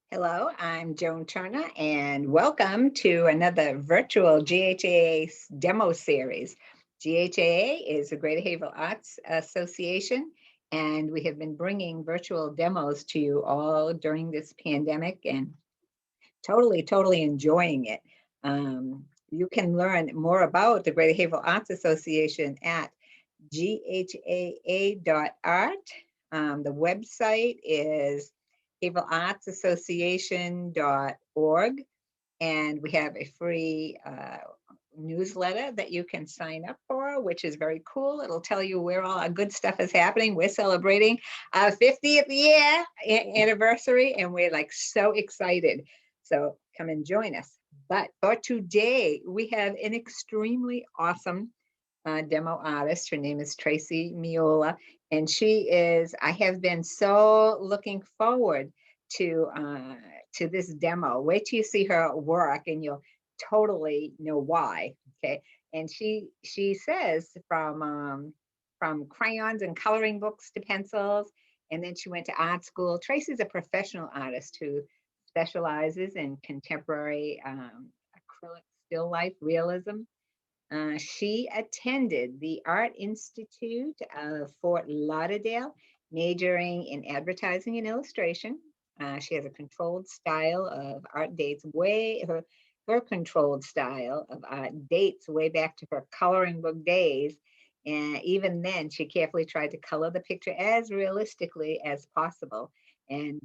Hello, I'm Joan Turner, and welcome to another virtual GHAA demo series. GHAA is the Greater Haverhill Arts Association, and we have been bringing virtual demos to you all during this pandemic and totally enjoying it. You can learn more about the Greater Haverhill Arts Association at ghaa.art. The website is haverhillartsassociation.org, and we have a free newsletter that you can sign up for, which is very cool. It'll tell you where all our good stuff is happening. We're celebrating our 50th year anniversary, and we're like so excited. So come and join us. But for today, we have an extremely awesome demo artist. Her name is Tracy Meola, and I have been so looking forward to this demo. Wait till you see her work and you'll totally know why. Okay. And she says from crayons and coloring books to pencils, and then she went to art school. Tracy's a professional artist who specializes in contemporary acrylic still life realism. She attended the Art Institute of Fort Lauderdale, majoring in advertising and illustration. She has a controlled style of art dates her controlled style of art dates way back to her coloring book days. And even then, she carefully tried to color the picture as realistically as possible. And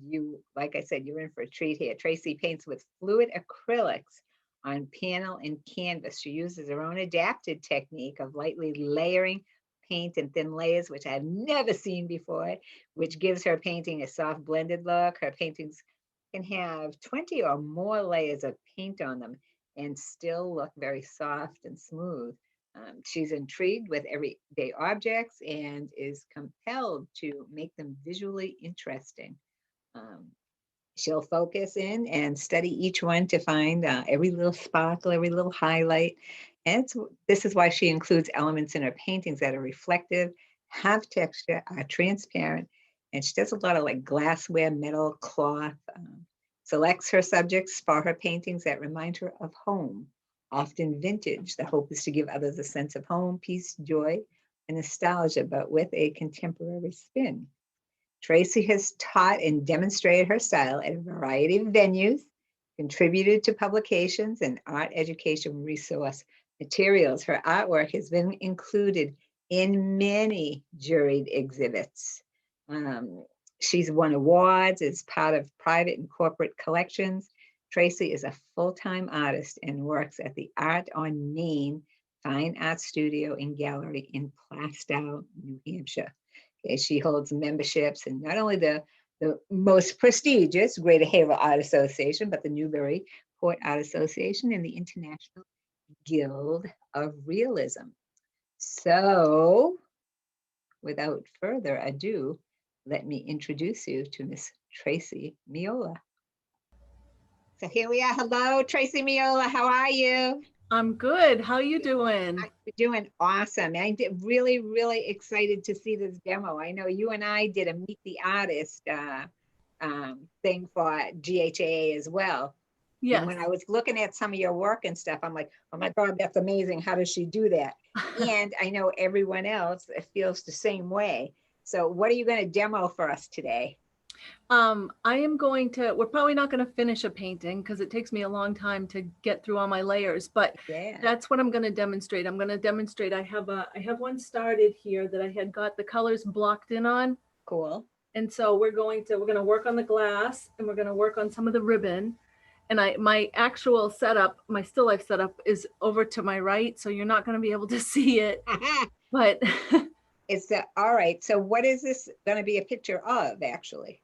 like I said, you're in for a treat here. Tracy paints with fluid acrylics on panel and canvas. She uses her own adapted technique of lightly layering paint in thin layers, which I've never seen before, which gives her painting a soft blended look. Her paintings can have 20 or more layers of paint on them and still look very soft and smooth. She's intrigued with everyday objects and is compelled to make them visually interesting. She'll focus in and study each one to find every little sparkle, every little highlight. And this is why she includes elements in her paintings that are reflective, have texture, are transparent. And she does a lot of like glassware, metal, cloth, selects her subjects for her paintings that remind her of home, often vintage. The hope is to give others a sense of home, peace, joy, and nostalgia, but with a contemporary spin. Tracy has taught and demonstrated her style at a variety of venues, contributed to publications and art education resource materials. Her artwork has been included in many juried exhibits. She's won awards as part of private and corporate collections. Tracy is a full-time artist and works at the Art on Main Fine Art Studio and Gallery in Plastow, New Hampshire. Okay, she holds memberships in not only the most prestigious Greater Haverhill Art Association, but the Newburyport Art Association and the International Guild of Realism. So, without further ado, let me introduce you to Miss Tracy Meola. So here we are. Hello, Tracy Meola. How are you? I'm good. How are you doing? I'm doing awesome. I'm really excited to see this demo. I know you and I did a Meet the Artist thing for GHAA as well. Yes. And when I was looking at some of your work and stuff, I'm like, oh my God, that's amazing. How does she do that? And I know everyone else feels the same way. So what are you going to demo for us today? We're probably not going to finish a painting because it takes me a long time to get through all my layers, but that's what I'm going to demonstrate. I'm going to demonstrate. I have one started here that I had got the colors blocked in on. Cool. And so we're going to work on the glass and we're going to work on some of the ribbon. And my actual setup, my still life setup is over to my right. So you're not going to be able to see it, but all right. So what is this going to be a picture of actually?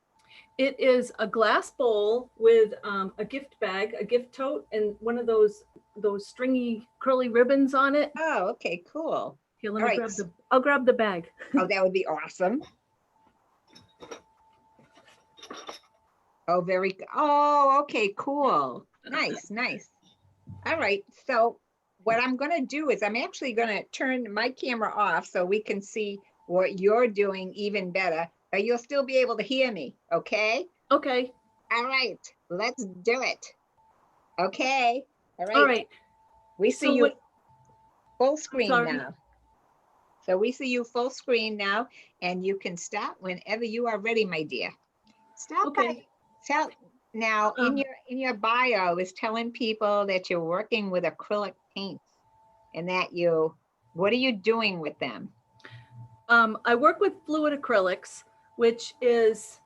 It is a glass bowl with a gift bag, a gift tote, and one of those stringy curly ribbons on it. Oh, okay, cool. Here, I'll grab the bag. Oh, that would be awesome. Oh, okay, cool. Nice. All right, so what I'm going to do is I'm actually going to turn my camera off so we can see what you're doing even better. You'll still be able to hear me, okay? Okay. All right, let's do it. Okay. All All right. right. We see So you what, full I'm screen sorry. now. So we see you full screen now, and you can start whenever you are ready, my dear. Start by Okay. tell now Um, in your bio is telling people that you're working with acrylic paints and that what are you doing with them? I work with fluid acrylics, which is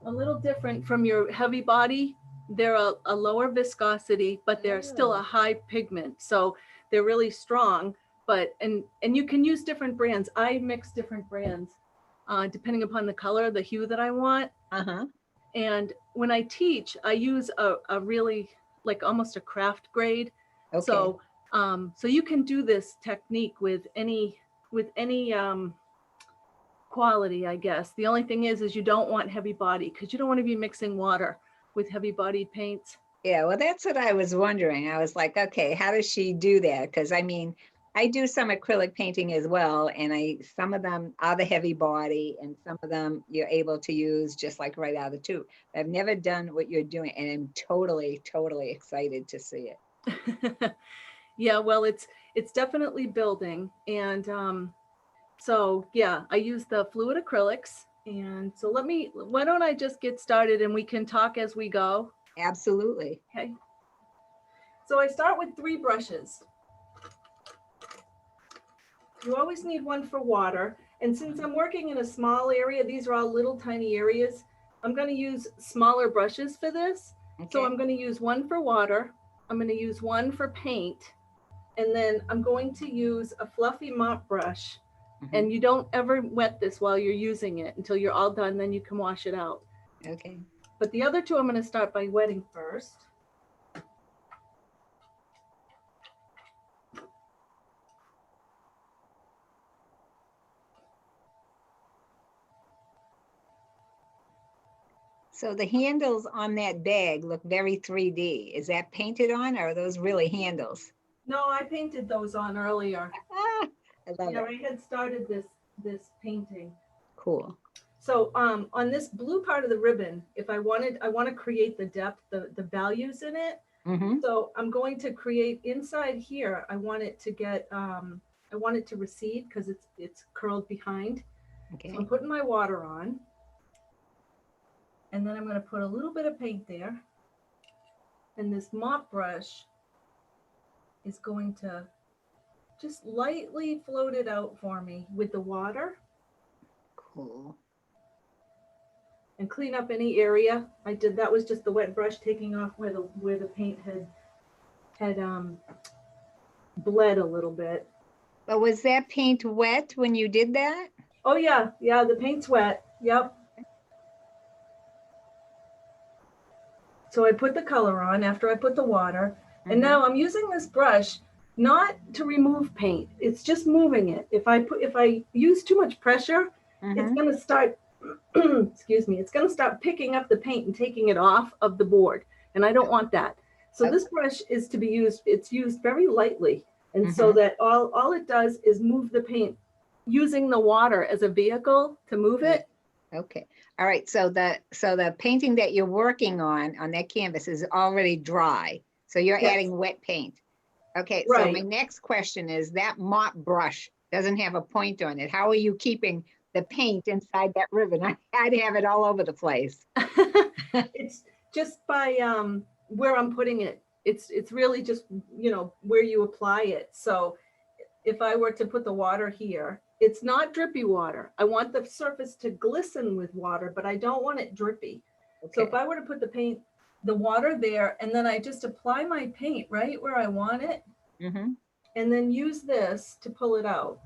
a little different from your heavy body. They're a lower viscosity, but they're still a Oh, high pigment. So they're really strong, but, and you can use different brands. I mix different brands depending upon the color, the hue that I want. uh-huh. And when I teach, I use a really like almost a craft grade. Okay. So you can do this technique with any quality, I guess. The only thing is you don't want heavy body because you don't want to be mixing water with heavy bodied paints. Yeah, well, that's what I was wondering. I was like, okay, how does she do that? Because I mean, I do some acrylic painting as well, and some of them are the heavy body, and some of them you're able to use just like right out of the tube. I've never done what you're doing, and I'm totally, totally excited to see it. Yeah, well, it's definitely building, and so yeah, I use the fluid acrylics, and so why don't I just get started and we can talk as we go. Absolutely. Okay. So I start with 3 brushes. You always need one for water. And since I'm working in a small area, these are all little tiny areas, I'm going to use smaller brushes for this. So Okay. I'm going to use one for water. I'm going to use one for paint. And then I'm going to use a fluffy mop brush. Mhm. And you don't ever wet this while you're using it until you're all done, then you can wash it out. Okay. But the other two I'm going to start by wetting first. So the handles on that bag look very 3D. Is that painted on, or are those really handles? No, I painted those on earlier. Ah, I love Yeah, it. I had started this painting. Cool. So on this blue part of the ribbon, if I want to create the depth, the values in it. Mm-hmm. So I'm going to create inside here. I want it to get, I want it to recede because it's curled behind. So I'm Okay. putting my water on, and then I'm going to put a little bit of paint there. And this mop brush is going to just lightly float it out for me with the water Cool. and clean up any area. I did, that was just the wet brush taking off where the paint had bled a little bit. But was that paint wet when you did that? Oh yeah, yeah, the paint's wet. Yep. So I put the color on after I put the water. And Mm-hmm. now I'm using this brush not to remove paint. It's just moving it. If I use too much pressure, it's Mm-hmm. going to start excuse me, it's going to start picking up the paint and taking it off of the board. And I don't want that. So Okay. this brush is to be used, it's used very lightly. And so Mm-hmm. that all it does is move the paint using the water as a vehicle to move Yeah. it. Okay. All right. So the painting that you're working on that canvas is already dry. So you're Yes, adding wet paint. Okay. So my right. next question is that mop brush doesn't have a point on it. How are you keeping the paint inside that ribbon? I'd have it all over the place. It's just by where I'm putting it. It's really just, where you apply it. So if I were to put the water here, it's not drippy water. I want the surface to glisten with water, but I don't want it drippy. So if Okay. I were to put the water there, and then I just apply my paint right where I want it, Mm-hmm. and then use this to pull it out.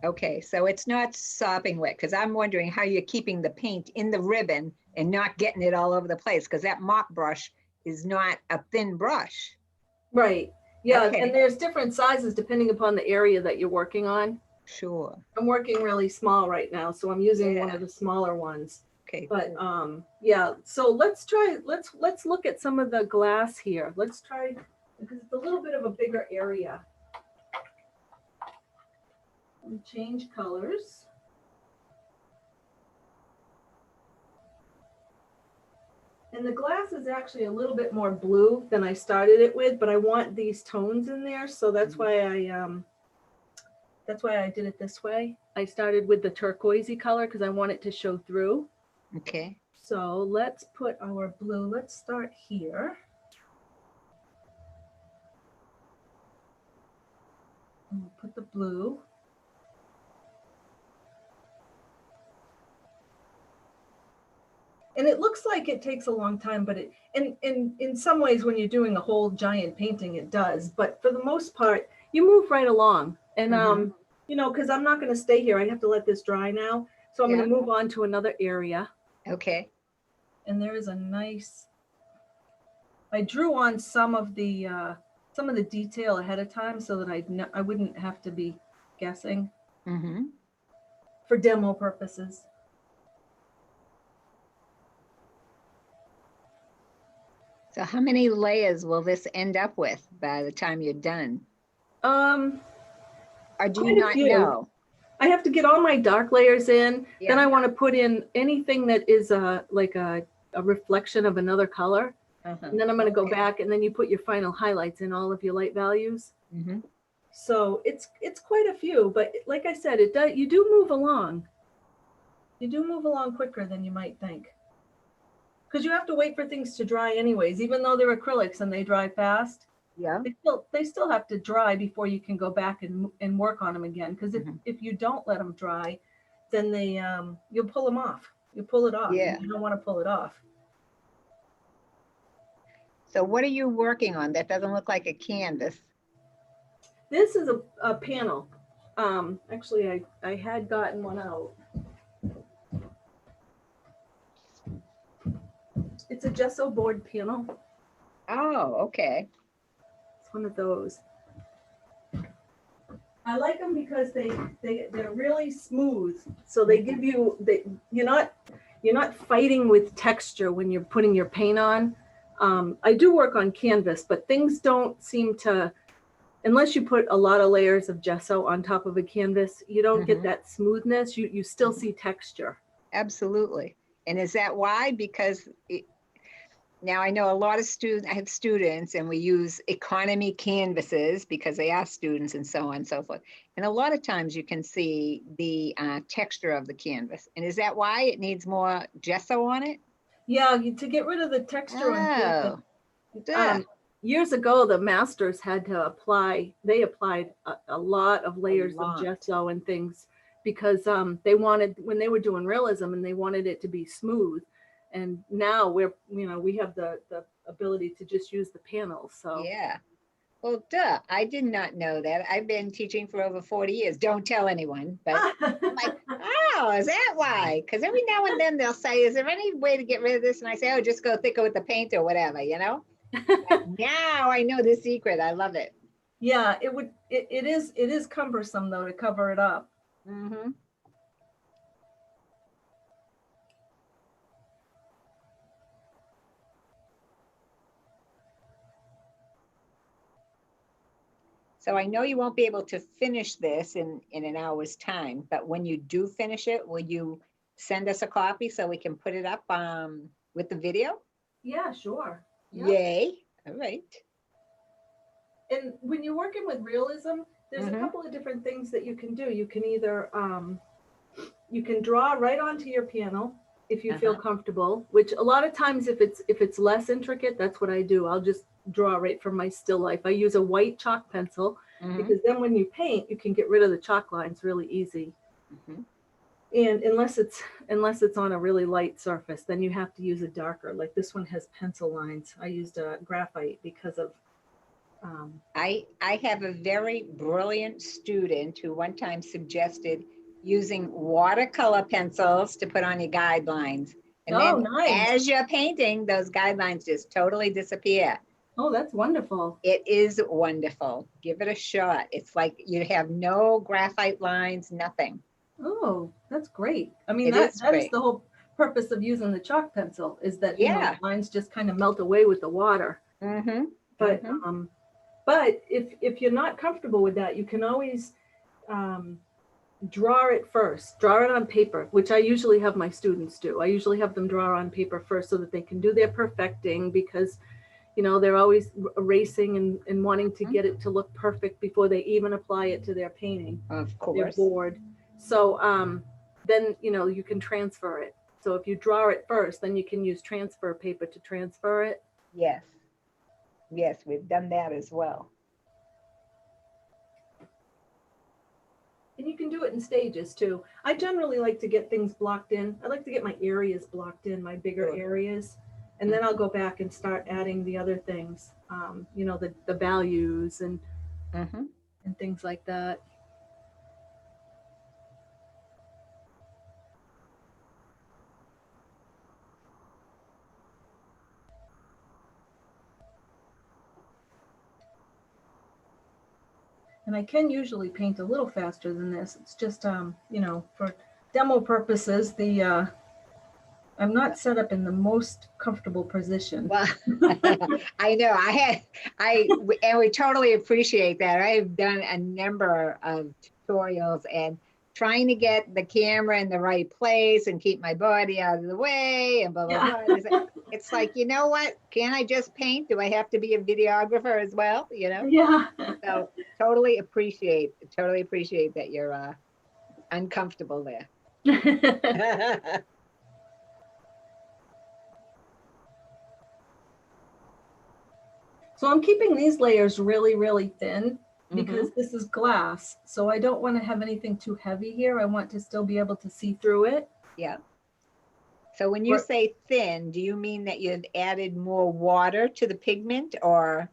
Okay, so it's not sopping wet because I'm wondering how you're keeping the paint in the ribbon and not getting it all over the place because that mop brush is not a thin brush. Right. Yeah, and Okay, there's different sizes depending upon the area that you're working on. sure. I'm working really small right now, so I'm using one Yeah. of the smaller ones. Okay, But cool. yeah, so let's look at some of the glass here. Let's try, because it's a little bit of a bigger area. And change colors. And the glass is actually a little bit more blue than I started it with, but I want these tones in there. So that's why I did it this way. I started with the turquoisey color because I want it to show through. Okay. So let's put our blue, let's start here. And we'll put the blue. And it looks like it takes a long time, but in some ways when you're doing a whole giant painting, it does. But for the most part, you move right along. And, you know, because I'm not going to stay here. I have to let this dry now. So I'm going to move on to another area. Okay. And there is a nice, I drew on some of the detail ahead of time so that I wouldn't have to be guessing for demo purposes. So how many layers will this end up with by the time you're done? Or do you not know? I have to get all my dark layers in. Yeah. Then I want to put in anything that is like a reflection of another color. And then I'm going to go back, and then you put your final highlights in all of your light values. So it's quite a few, but like I said, you do move along. You do move along quicker than you might think. Because you have to wait for things to dry anyways, even though they're acrylics and they dry fast. Yeah. They still have to dry before you can go back and work on them again. Because if you don't let them dry, then you'll pull them off. You pull it off. Yeah. You don't want to pull it off. So what are you working on? That doesn't look like a canvas. This is a panel. Actually, I had gotten one out. It's a gesso board panel. Oh, okay. It's one of those. I like them because they're really smooth. So they give you you're not fighting with texture when you're putting your paint on. I do work on canvas, but things don't seem to, unless you put a lot of layers of gesso on top of a canvas, you don't get that smoothness. You still see texture. Absolutely. And is that why? Because now I know a lot of students, I have students, and we use economy canvases because they are students and so on and so forth. And a lot of times you can see the texture of the canvas. And is that why it needs more gesso on it? Yeah, to get rid of the texture on canvas. Years ago, the masters had to applied a lot of layers of gesso and things because they wanted, when they were doing realism, and they wanted it to be smooth. And now we have the ability to just use the panels. So yeah. Well, I did not know that. I've been teaching for over 40 years. Don't tell anyone, but I'm like, oh, is that why? Because every now and then they'll say, is there any way to get rid of this? And I say, oh, just go thicker with the paint or whatever, you know? Now I know the secret. I love it. Yeah, it is cumbersome though to cover it up. So I know you won't be able to finish this in an hour's time, but when you do finish it, will you send us a copy so we can put it up with the video? Yeah, sure. Yep. Yay. All right. And when you're working with realism, there's a couple of different things that you can do. You can either, you can draw right onto your panel if you feel comfortable, which a lot of times if it's less intricate, that's what I do. I'll just draw right from my still life. I use a white chalk pencil because then when you paint, you can get rid of the chalk lines really easy. And unless it's on a really light surface, then you have to use a darker, like this one has pencil lines. I used a graphite because of I have a very brilliant student who one time suggested using watercolor pencils to put on your guidelines. And then as you're painting, those guidelines just totally disappear. Oh, that's wonderful. It is wonderful. Give it a shot. It's like you have no graphite lines, nothing. Oh, that's great. I mean, that is the whole purpose of using the chalk pencil is that the lines just kind of melt away with the water. But if you're not comfortable with that, you can always draw it first, draw it on paper, which I usually have my students do. I usually have them draw on paper first so that they can do their perfecting, because you know they're always racing and wanting to get it to look perfect before they even apply it to their painting, Of their course. board. So then you know you can transfer it. So if you draw it first, then you can use transfer paper to transfer it. Yes. Yes, we've done that as well. And you can do it in stages too. I generally like to get things blocked in. I like to get my areas blocked in, my bigger Sure. areas. And then I'll go back and start adding the other things, you know, the values and things like that. And I can usually paint a little faster than this. It's just, you know, for demo purposes, I'm not set up in the most comfortable position. Well, I know and we totally appreciate that. I've done a number of tutorials and trying to get the camera in the right place and keep my body out of the way and blah, blah, blah. It's like, you know what? Can I just paint? Do I have to be a videographer as well? You know? Yeah. So totally appreciate that you're uncomfortable there. So I'm keeping these layers really, really thin because this is glass. So I don't want to have anything too heavy here. I want to still be able to see through it. Yeah. So when you say thin, do you mean that you've added more water to the pigment, or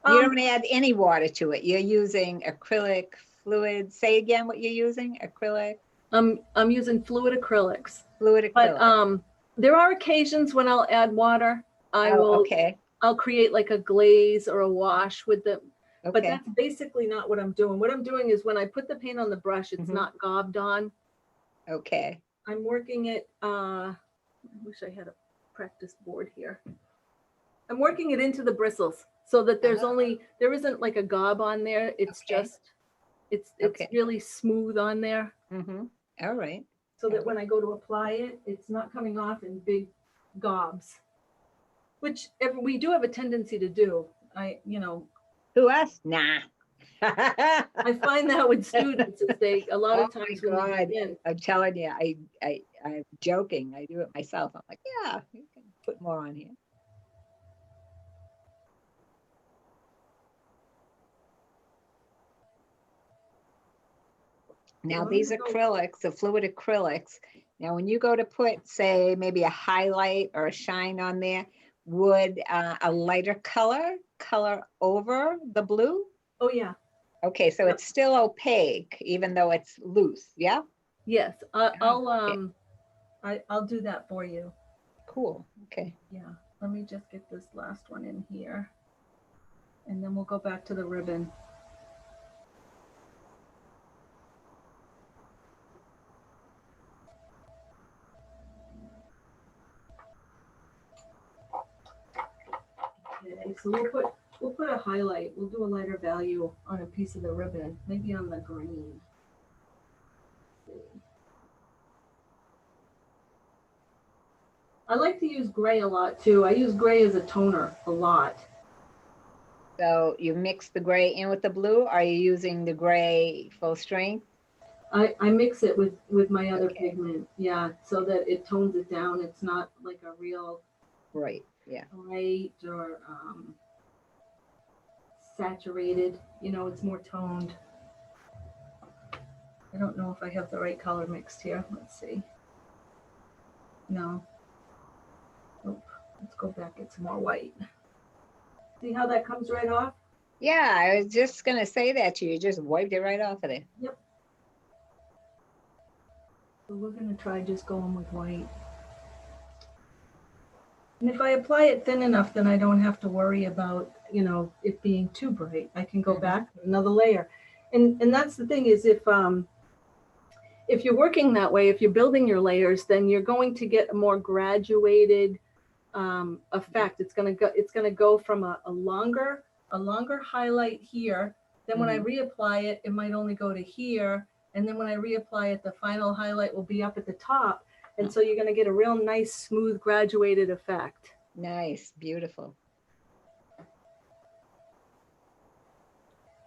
you don't add any water to it? You're using acrylic fluid. Say again what you're using. Acrylic. I'm using fluid acrylics. Fluid acrylic. But there are occasions when I'll add water. I'll create like a glaze or a wash with them. Okay. But that's basically not what I'm doing. What I'm doing is when I put the paint on the brush, it's not gobbed on. Okay. I'm working it, I wish I had a practice board here. I'm working it into the bristles so that there isn't like a gob on there. It's just, it's really smooth on there. All right. So that when I go to apply it, it's not coming off in big gobs, which we do have a tendency to do. To us? Nah. I find that with students, a lot of times when they begin. I'm telling you, I'm joking. I do it myself. I'm like, yeah, you can put more on here. Now these acrylics, the fluid acrylics, now when you go to put, say, maybe a highlight or a shine on there, would a lighter color over the blue? Oh, yeah. Okay, so it's still opaque, even though it's loose, yeah? Yes, I'll do that for you. Cool, okay. Yeah, let me just get this last one in here. And then we'll go back to the ribbon. Okay, so we'll put a highlight. We'll do a lighter value on a piece of the ribbon, maybe on the green. I like to use gray a lot too. I use gray as a toner a lot. So you mix the gray in with the blue? Or are you using the gray full strength? I mix it with my other pigment, yeah, so that it tones it down. It's not like a real right, yeah, light or saturated. You know, it's more toned. I don't know if I have the right color mixed here. Let's see. No. Oh, let's go back, get some more white. See how that comes right off? Yeah, I was just gonna say that to you. You just wiped it right off of there. Yep. So we're gonna try just going with white. And if I apply it thin enough, then I don't have to worry about, you know, it being too bright. I can go back with another layer. And that's the thing is if you're working that way, if you're building your layers, then you're going to get a more graduated effect. It's gonna go from a longer highlight here. Then when I reapply it, it might only go to here, And then when I reapply it, the final highlight will be up at the top. And so you're going to get a real nice, smooth, graduated effect. Nice, beautiful.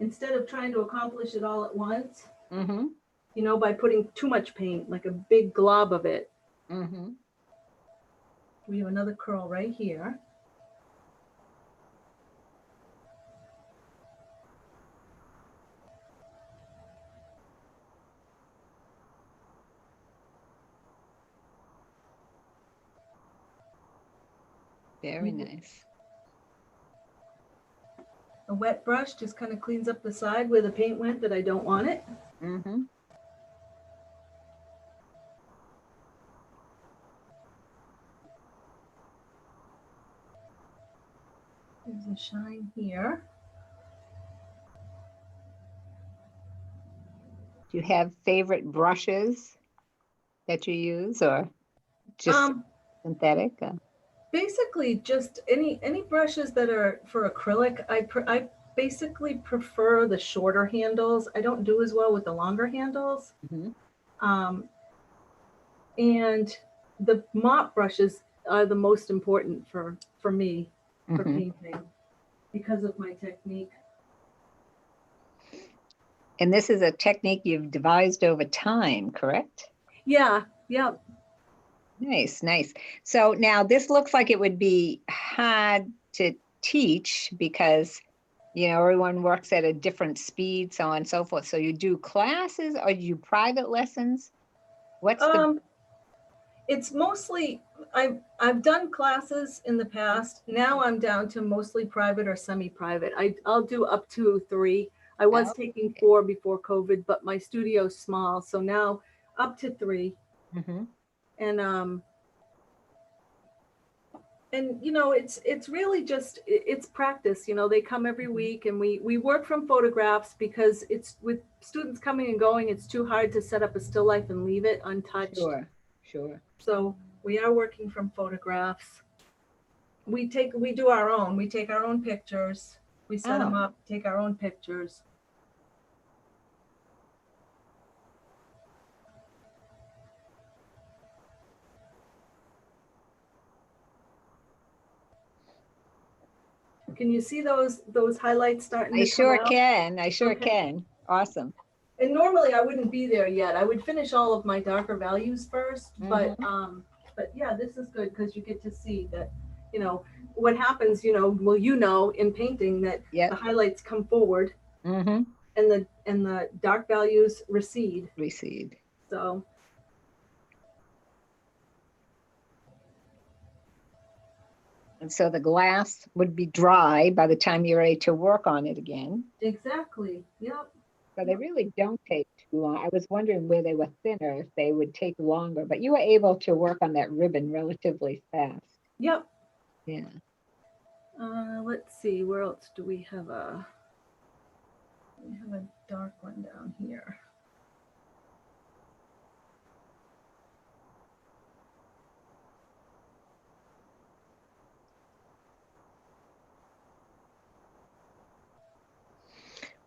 Instead of trying to accomplish it all at once, Mm-hmm. you know, by putting too much paint, like a big glob of it. Mm-hmm. We have another curl right here. Very nice. A wet brush just kind of cleans up the side where the paint went that I don't want it. Mm-hmm. There's a shine here. Do you have favorite brushes that you use, or just synthetic? Basically, just any brushes that are for acrylic. I basically prefer the shorter handles. I don't do as well with the longer handles. Mm-hmm. And the mop brushes are the most important for me for Mm-hmm. painting because of my technique. And this is a technique you've devised over time, correct? Yeah, yeah. Nice, nice. So now this looks like it would be hard to teach because, you know, everyone works at a different speed, so on and so forth. So you do classes or you private lessons? What's the... It's mostly I've done classes in the past. Now I'm down to mostly private or semi-private. I'll do up to 3. I was taking 4 before COVID, but my studio's small, so now up to 3. Mm-hmm. And you know, it's really just it's practice. You know, they come every week, and we work from photographs because it's with students coming and going. It's too hard to set up a still life and leave it untouched. Sure, sure. So we are working from photographs. We do our own. We take our own pictures. We set them up, take our own pictures. Can you see those highlights starting to come out? I sure can. Awesome. And normally I wouldn't be there yet. I would finish all of my darker values first, but yeah, this is good because you get to see that, you know, what happens, you know, well, you know, in painting that the highlights come forward and the dark values recede. So and so the glass would be dry by the time you're ready to work on it again. Exactly. Yep. So they really don't take too long. I was wondering where they were thinner, if they would take longer, but you were able to work on that ribbon relatively fast. Yep. Yeah. Let's see, where else do we have we have a dark one down here.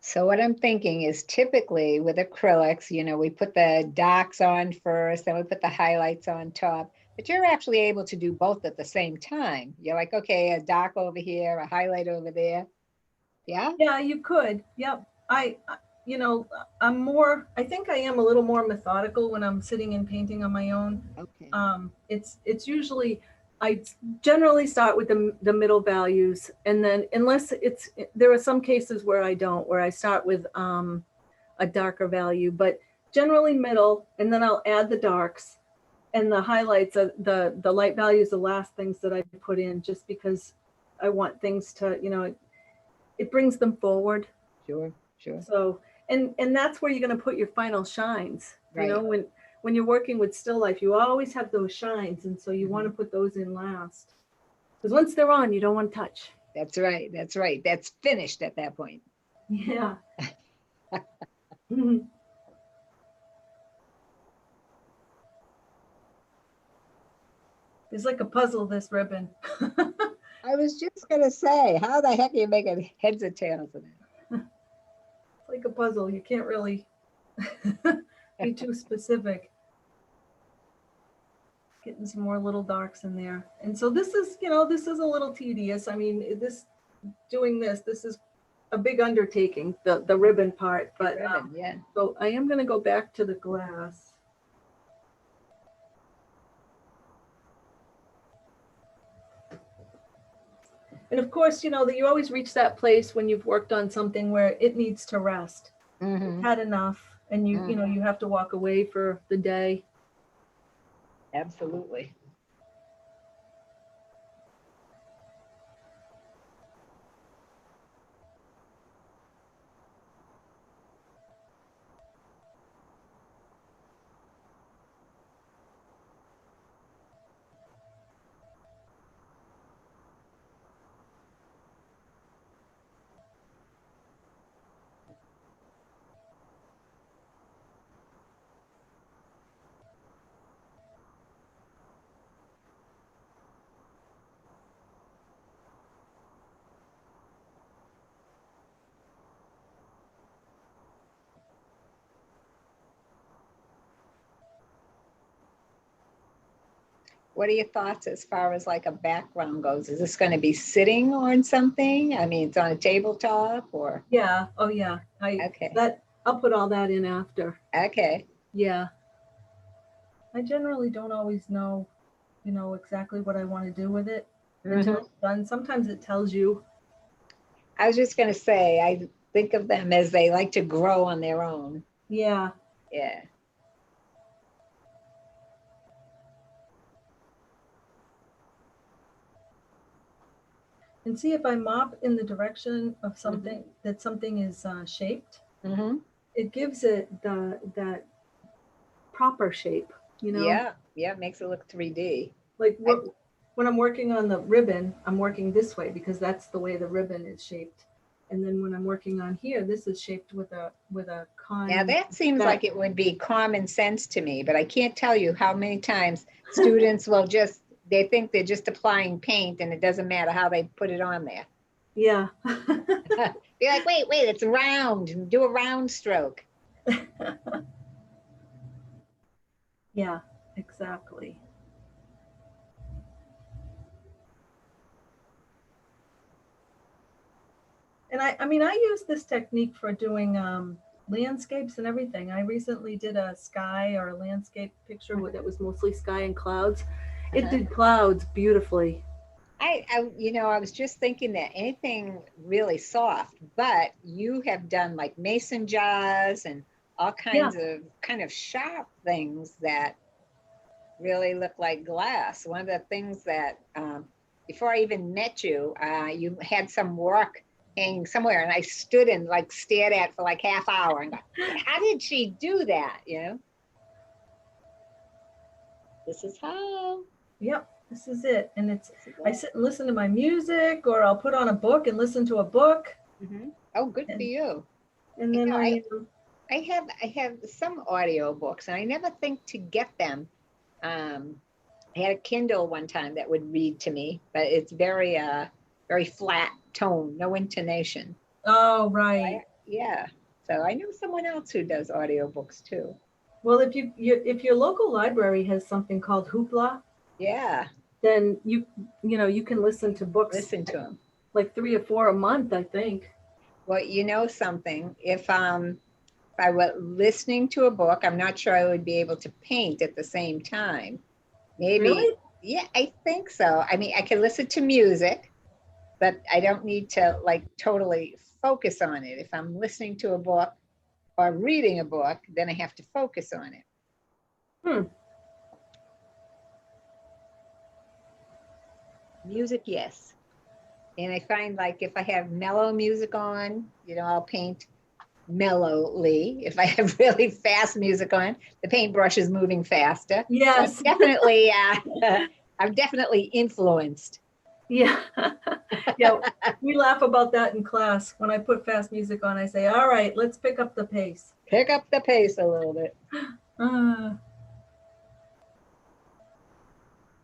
So what I'm thinking is typically with acrylics, you know, we put the darks on first, then we put the highlights on top, but you're actually able to do both at the same time. You're like, okay, a dark over here, a highlight over there. Yeah? Yeah, you could. Yep. You know, I think I am a little more methodical when I'm sitting and painting on my own. Okay. It's usually, I generally start with the middle values, and then unless there are some cases where I don't, where I start with a darker value, but generally middle, and then I'll add the darks, and the highlights, the light values, the last things that I put in, just because I want things to, you know, it brings them forward. Sure. So, and that's where you're going to put your final shines. Right. You know, when you're working with still life, you always have those shines, and so you want to put those in last. Because once they're on, you don't want to touch. That's right. That's finished at that point. Yeah. It's like a puzzle, this ribbon. I was just going to say, how the heck are you making heads or tails of it? It's like a puzzle. You can't really be too specific. Getting some more little darks in there. And so this is, this is a little tedious. I mean, doing this is a big undertaking, the ribbon part, but Ribbon, yeah. so I am going to go back to the glass. And of course, you always reach that place when you've worked on something where it needs to rest. Mm-hmm. You've had enough, and you have to walk away for the day. Absolutely. What are your thoughts as far as like a background goes? Is this going to be sitting on something? I mean, it's on a tabletop or? Yeah. Oh yeah. Okay. I'll put all that in after. Okay. Yeah. I generally don't always know, exactly what I want to do with it until it's done. Sometimes it tells you. I was just going to say, I think of them as they like to grow on their own. Yeah. Yeah. And see if I mop in the direction of something that something is shaped. It gives it that proper shape, Yeah. Yeah. Makes it look 3D. Like when I'm working on the ribbon, I'm working this way because that's the way the ribbon is shaped. And then when I'm working on here, this is shaped with a con. Now that seems like it would be common sense to me, but I can't tell you how many times students will they think they're just applying paint and it doesn't matter how they put it on there. Yeah. Be like, wait, it's round. Do a round stroke. Yeah, exactly. And I mean, I use this technique for doing landscapes and everything. I recently did a sky or a landscape picture that was mostly sky and clouds. It did clouds beautifully. I was just thinking that anything really soft, but you have done like mason jars and all kinds of kind of sharp things that really look like glass. One of the things that before I even met you, you had some work hanging somewhere, and I stood and like stared at for like half hour and got, how did she do that? This is how. Yep, this is it. And I sit and listen to my music, or I'll put on a book and listen to a book. Oh, good for you. And then I have some audio books, and I never think to get them. I had a Kindle one time that would read to me, but it's very flat tone, no intonation. Oh, right. Yeah. So I know someone else who does audiobooks too. Well, if your local library has something called Hoopla, yeah, then you can listen to books. Listen to them. Like 3 or 4 a month, I think. Well, something. If I were listening to a book, I'm not sure I would be able to paint at the same time. Maybe. Really? Yeah, I think so. I mean, I can listen to music, but I don't need to like totally focus on it. If I'm listening to a book or reading a book, then I have to focus on it. Music, yes. And I find like if I have mellow music on, I'll paint mellowly. If I have really fast music on, the paintbrush is moving faster. Yes. So definitely, I'm definitely influenced. Yeah. Yeah. We laugh about that in class. When I put fast music on, I say, all right, let's pick up the pace. Pick up the pace a little bit.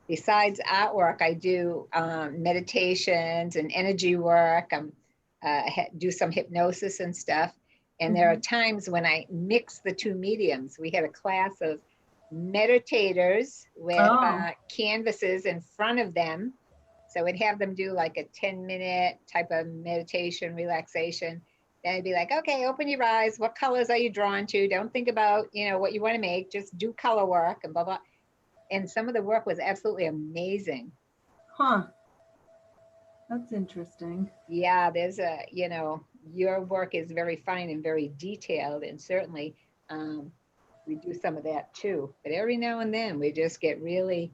Besides artwork, I do meditations and energy work. Do some hypnosis and stuff. And there are times when I mix the two mediums. We had a class of meditators with canvases in front of them. So we'd have them do like a 10-minute type of meditation, relaxation. Then it'd be like, okay, open your eyes. What colors are you drawn to? Don't think about, what you want to make. Just do color work and blah, blah. And some of the work was absolutely amazing. Huh. That's interesting. Yeah, there's your work is very fine and very detailed. And certainly we do some of that too. But every now and then we just get really,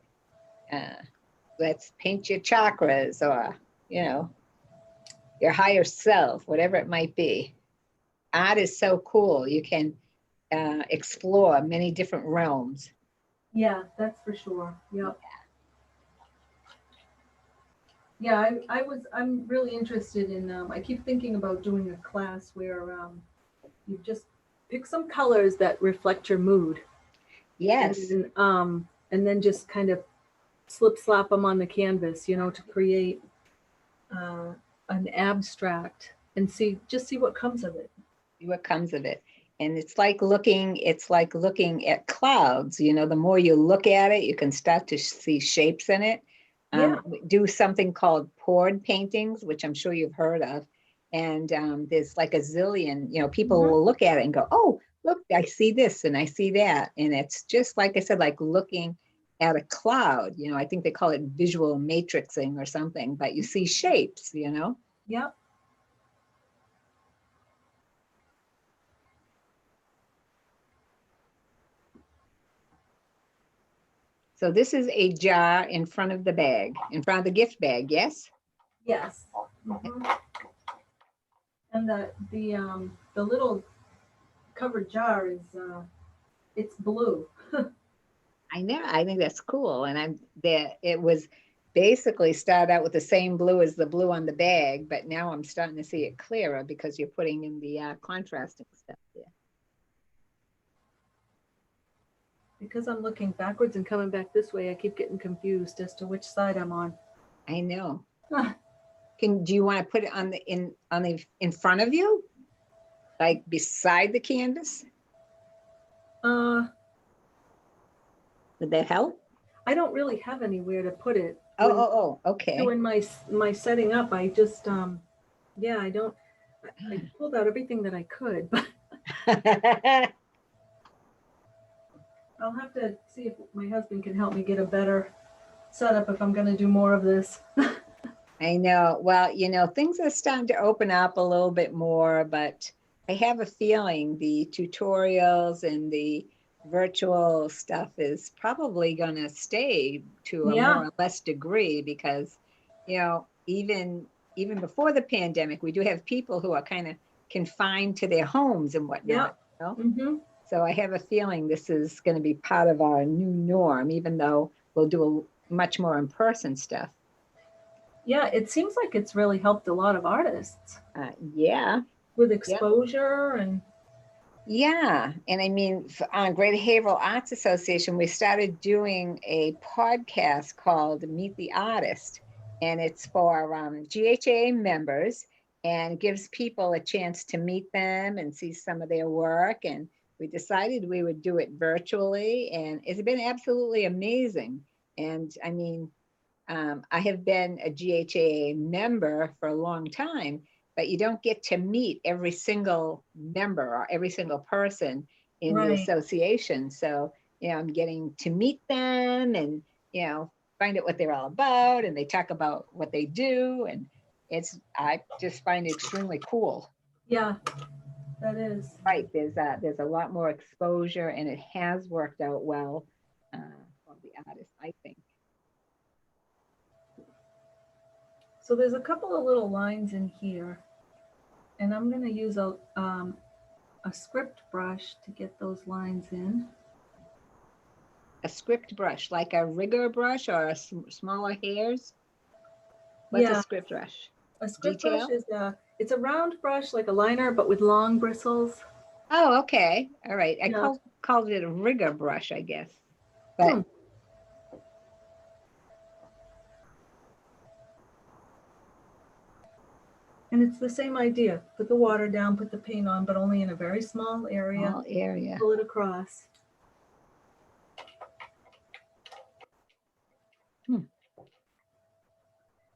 let's paint your chakras or, your higher self, whatever it might be. Art is so cool. You can explore many different realms. Yeah, that's for sure. Yep. Yeah, I'm really interested in, I keep thinking about doing a class where you just pick some colors that reflect your mood. Yes. And then just kind of slap them on the canvas, to create an abstract and see what comes of it. See what comes of it. And it's like looking at clouds. The more you look at it, you can start to see shapes in it. We do something called poured paintings, which I'm sure you've heard of. And there's like a zillion, people will look at it and go, oh, look, I see this and I see that. And it's just, like I said, like looking at a cloud. I think they call it visual matrixing or something, but you see shapes, Yep. So this is a jar in front of the bag, in front of the gift bag, yes? Yes. Mm-hmm. And the little covered jar is it's blue. I know. I think that's cool. And it was basically started out with the same blue as the blue on the bag, but now I'm starting to see it clearer because you're putting in the contrasting stuff there. Because I'm looking backwards and coming back this way, I keep getting confused as to which side I'm on. I know. Do you want to put it in front of you? Like beside the canvas? Would that help? I don't really have anywhere to put it. Okay. So in my setting up, I just I pulled out everything that I could, but I'll have to see if my husband can help me get a better setup if I'm going to do more of this. I know. Well, things are starting to open up a little bit more, but I have a feeling the tutorials and the virtual stuff is probably going to stay to a more or less degree because, even before the pandemic, we do have people who are kind of confined to their homes and whatnot. Mm-hmm. So I have a feeling this is going to be part of our new norm, even though we'll do much more in-person stuff. Yeah, it seems like it's really helped a lot of artists. Yeah. With exposure and. Yeah. And I mean, on Greater Haverhill Arts Association, we started doing a podcast called Meet the Artist. And it's for GHAA members and gives people a chance to meet them and see some of their work. And we decided we would do it virtually. And it's been absolutely amazing. And I mean, I have been a GHAA member for a long time, but you don't get to meet every single member or every single person in the association. So, I'm getting to meet them and, find out what they're all about, and they talk about what they do. And I just find it extremely cool. Yeah, that is. Right. There's a lot more exposure, and it has worked out well for the artists, I think. So there's a couple of little lines in here, and I'm going to use a script brush to get those lines in. A script brush, like a rigger brush or smaller hairs? What's a script brush? A script brush is it's a round brush like a liner, but with long bristles. Oh, okay. All right. I called it a rigger brush, I guess. But And it's the same idea. Put the water down, put the paint on, but only in a very small area. Small area. Pull it across.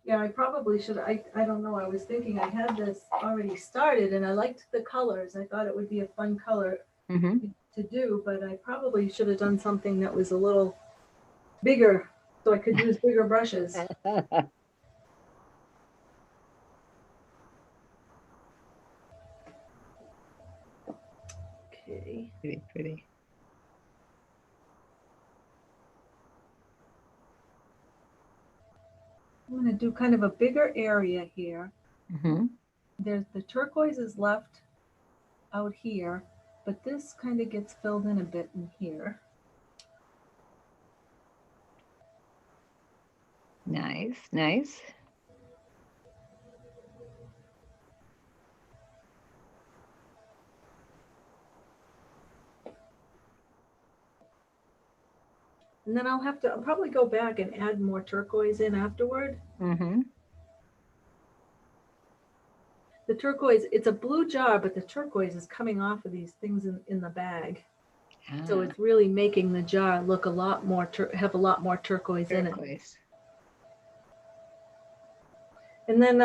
Yeah, I probably should. I don't know. I was thinking I had this already started and I liked the colors. I thought it would be a fun color to do, but I probably should have done something that was a little bigger so I could use bigger brushes. Okay. Pretty, pretty. I'm going to do kind of a bigger area here. Mm-hmm. There's the turquoise is left out here, but this kind of gets filled in a bit in here. Nice, nice. And then I'll probably go back and add more turquoise in afterward. Mm-hmm. The turquoise, it's a blue jar, but the turquoise is coming off of these things in the bag. So it's really making the jar look a lot more, have a lot more turquoise in it. And then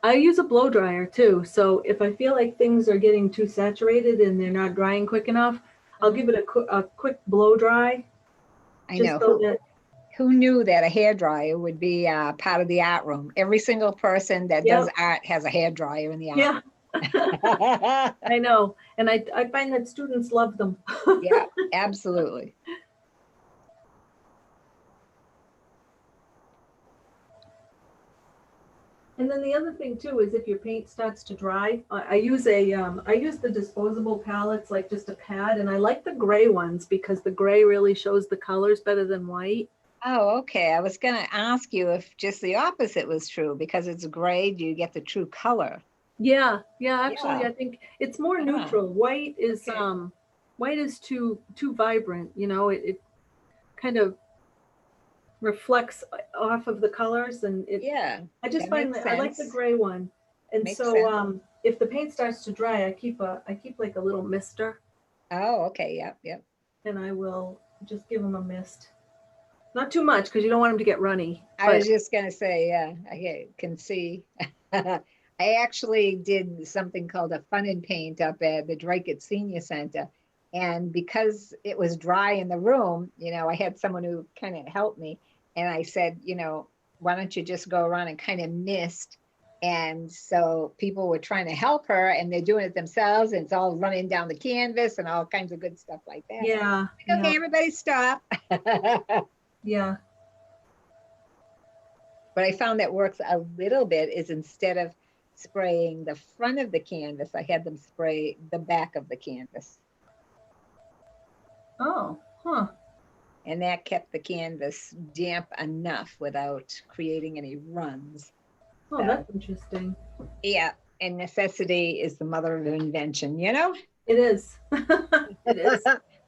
I use a blow dryer too. So if I feel like things are getting too saturated and they're not drying quick enough, I'll give it a quick blow dry. I know. Who knew that a hairdryer would be part of the art room? Every single person that does art has a hairdryer in the art room. I know. And I find that students love them. Yeah, absolutely. And then the other thing too is if your paint starts to dry, I use the disposable palettes, like just a pad, and I like the gray ones because the gray really shows the colors better than white. Oh, okay. I was going to ask you if just the opposite was true, because it's gray, do you get the true color? Yeah, actually, I think it's more neutral. White is too vibrant, you know, it kind of reflects off of the colors, and I just find that I like the gray one. And so if the paint starts to dry, I keep like a little mister. Oh, okay. Yep. And I will just give them a mist. Not too much because you don't want them to get runny. I was just going to say, yeah, I can see. I actually did something called a fun and paint up at the Drake Senior Center. And because it was dry in the room, you know, I had someone who kind of helped me. And I said, you know, why don't you just go around and kind of mist? And so people were trying to help her and they're doing it themselves. And it's all running down the canvas and all kinds of good stuff like that. Yeah. Like, okay, everybody stop. Yeah. But I found that works a little bit is instead of spraying the front of the canvas, I had them spray the back of the canvas. Oh, huh. And that kept the canvas damp enough without creating any runs. Oh, so, that's interesting. Yeah, and necessity is the mother of invention, you know? It is. It is.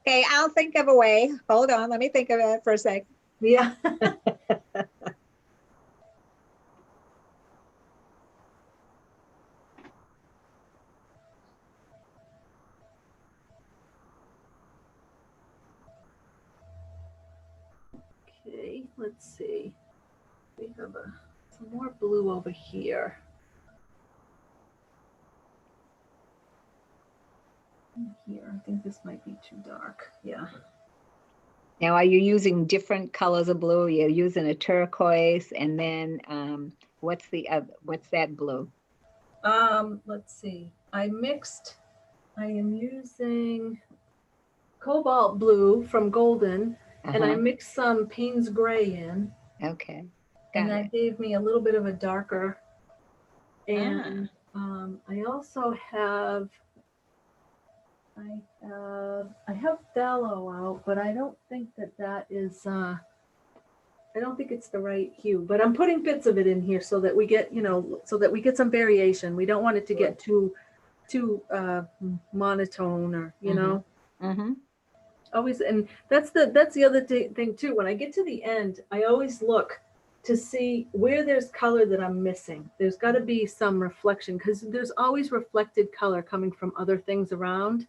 Okay, I'll think of a way. Hold on, let me think of it for a sec. Yeah. Okay, let's see. We have some more blue over here. Here, I think this might be too dark. Yeah. Now, are you using different colors of blue? You're using a turquoise, and then what's that blue? Let's see. I am using cobalt blue from Golden, and I mixed some Payne's gray in. Okay. And that gave me a little bit of a darker. And I also have I have phthalo out, but I don't think that is I don't think it's the right hue, but I'm putting bits of it in here so that we get, you know, so that we get some variation. We don't want it to get too monotone, or, you know. Always, and that's the other thing too. When I get to the end, I always look to see where there's color that I'm missing. There's got to be some reflection, because there's always reflected color coming from other things around.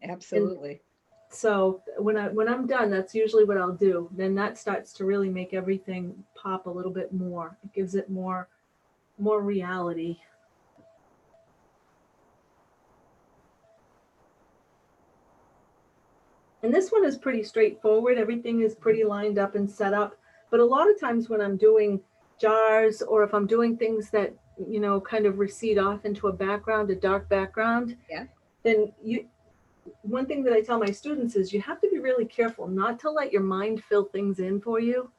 Absolutely. So when I'm done, that's usually what I'll do. Then that starts to really make everything pop a little bit more. It gives it more reality. And this one is pretty straightforward. Everything is pretty lined up and set up. But a lot of times when I'm doing jars, or if I'm doing things that, you know, kind of recede off into a background, a dark background, Yeah. then one thing that I tell my students is you have to be really careful not to let your mind fill things in for you.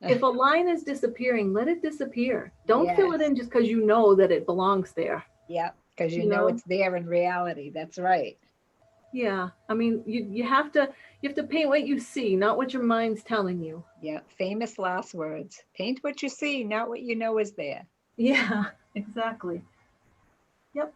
If a line is disappearing, let it disappear. Don't fill it in just because you know that it belongs there. Yeah, because you know it's there in reality. That's right. Yeah, I mean, you have to paint what you see, not what your mind's telling you. Yeah, famous last words. Paint what you see, not what you know is there. Yeah, exactly. Yep.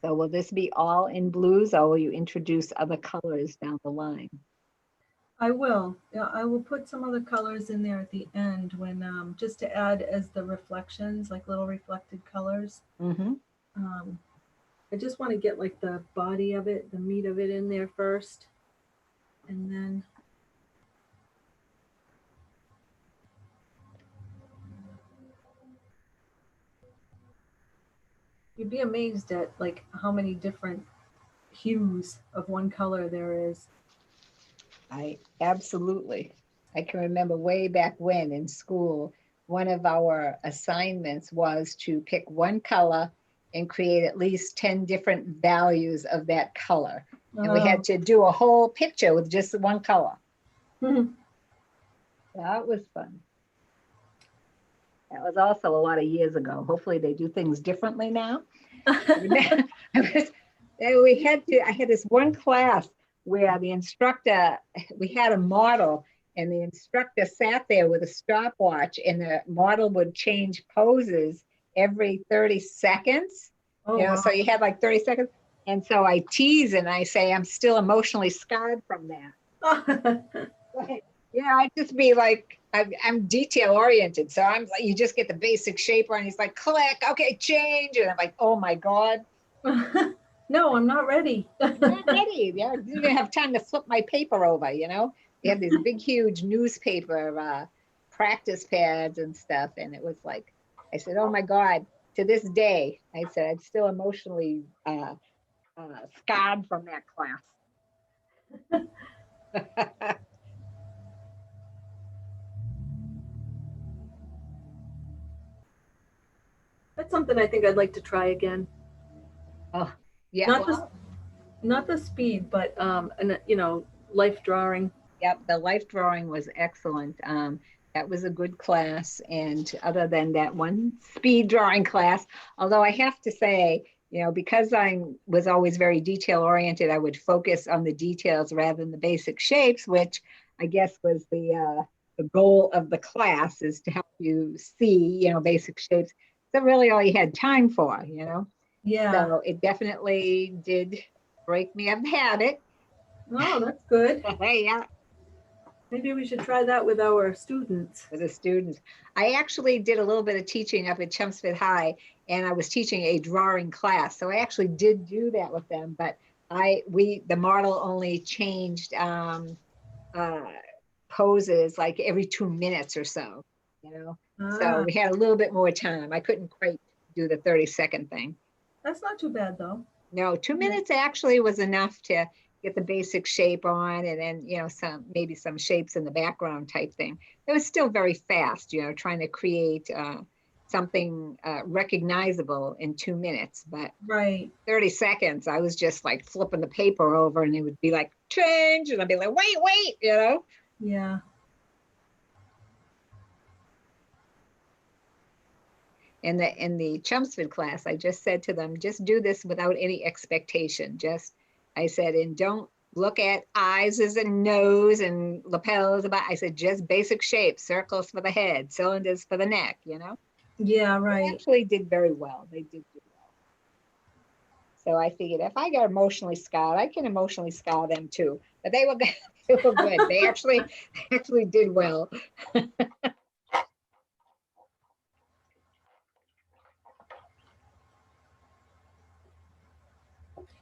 So will this be all in blues, or will you introduce other colors down the line? I will. Yeah, I will put some other colors in there at the end when just to add as the reflections, like little reflected colors. I just want to get like the body of it, the meat of it in there first, and then you'd be amazed at like how many different hues of one color there is. Absolutely. I can remember way back when in school, one of our assignments was to pick one color and create at least 10 different values of that color. And we had to do a whole picture with just one color. That was fun. That was also a lot of years ago. Hopefully they do things differently now. I had this one class where the instructor, we had a model, and the instructor sat there with a stopwatch, and the model would change poses every 30 seconds. Wow. So you had like 30 seconds. And so I tease and I say, I'm still emotionally scarred from that. I'd just be like, I'm detail oriented. So I'm like, you just get the basic shape on. He's like, click, okay, change. And I'm like, oh my God. No, I'm not ready. I'm not ready. Yeah, I didn't even have time to flip my paper over, you know? They had these big, huge newspaper practice pads and stuff. And it was like, I said, oh my God, to this day, I said, I'm still emotionally scarred from that class. That's something I think I'd like to try again. Oh, yeah. Not the speed, but and life drawing. Yep, the life drawing was excellent. That was a good class. And other than that one speed drawing class, although I have to say, because I was always very detail oriented, I would focus on the details rather than the basic shapes, which I guess was the goal of the class, is to help you see, basic shapes. So really all you had time for, Yeah. So it definitely did break me of the habit. Oh, that's good. Yeah. Maybe we should try that with our students. For the students. I actually did a little bit of teaching up at Chelmsford High, and I was teaching a drawing class. So I actually did do that with them, but the model only changed poses like every 2 minutes or so, So we had a little bit more time. I couldn't quite do the 30-second thing. That's not too bad though. No, 2 minutes actually was enough to get the basic shape on, and then, maybe some shapes in the background type thing. It was still very fast, trying to create something recognizable in 2 minutes, but right. 30 seconds, I was just like flipping the paper over and it would be like, change. And I'd be like, wait, Yeah. in the Chelmsford class, I just said to them, just do this without any expectation. I said, and don't look at eyes and nose and lapels. I said, just basic shapes, circles for the head, cylinders for the neck, you know? Yeah, They right. actually did very well. They did do well. So I figured if I got emotionally scarred, I can emotionally scar them too. But they were good. They were good. They actually did well.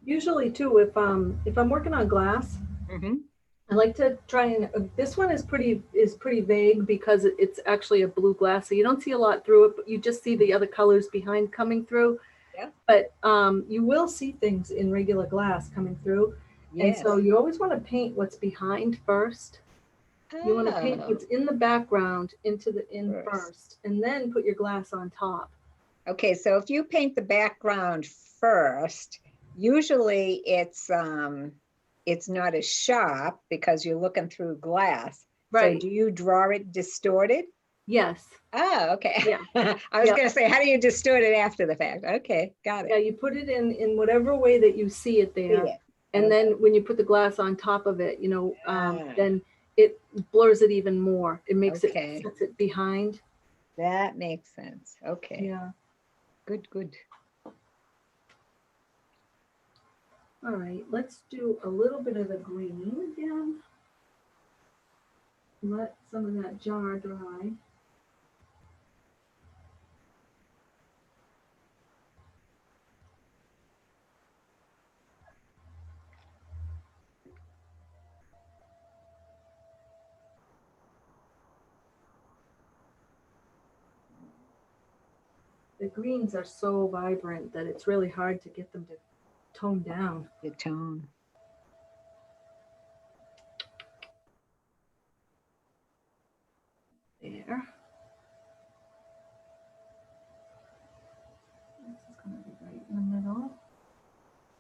Usually too, if I'm working on glass, Mhm. I like to try and this one is pretty vague because it's actually a blue glass, so you don't see a lot through it, but you just see the other colors behind coming through. Yeah. But you will see things in regular glass coming through, and Yes. so you always want to paint what's behind first. You want to paint Oh, what's in the background into the in first. first, and then put your glass on top. Okay, so if you paint the background first, usually it's not as sharp because you're looking through glass. So Right. do you draw it distorted? Yes. Oh, okay. Yeah. I was Yep. gonna say, how do you distort it after the fact? Okay, got Yeah, it. you put it in whatever way that you see it See there. it. And Okay. then when you put the glass on top of it, Ah, then it blurs it even more. It makes okay. it sets it behind. That makes sense. Okay. Yeah. Good, good. All right, let's do a little bit of the green again. Let some of that jar dry. The greens are so vibrant that it's really hard to get them to tone down. The tone. There. This is going to be right in the middle.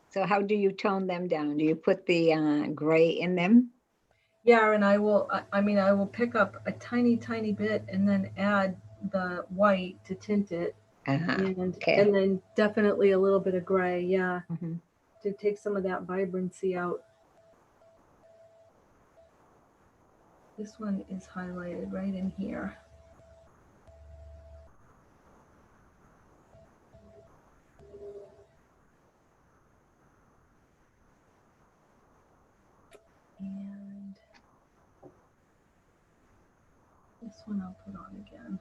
So how do you tone them down? Do you put the gray in them? Yeah, and I will pick up a tiny, tiny bit and then add the white to tint it. Okay. And then definitely a little bit of gray, yeah, Mm-hmm. to take some of that vibrancy out. This one is highlighted right in here. And this one I'll put on again.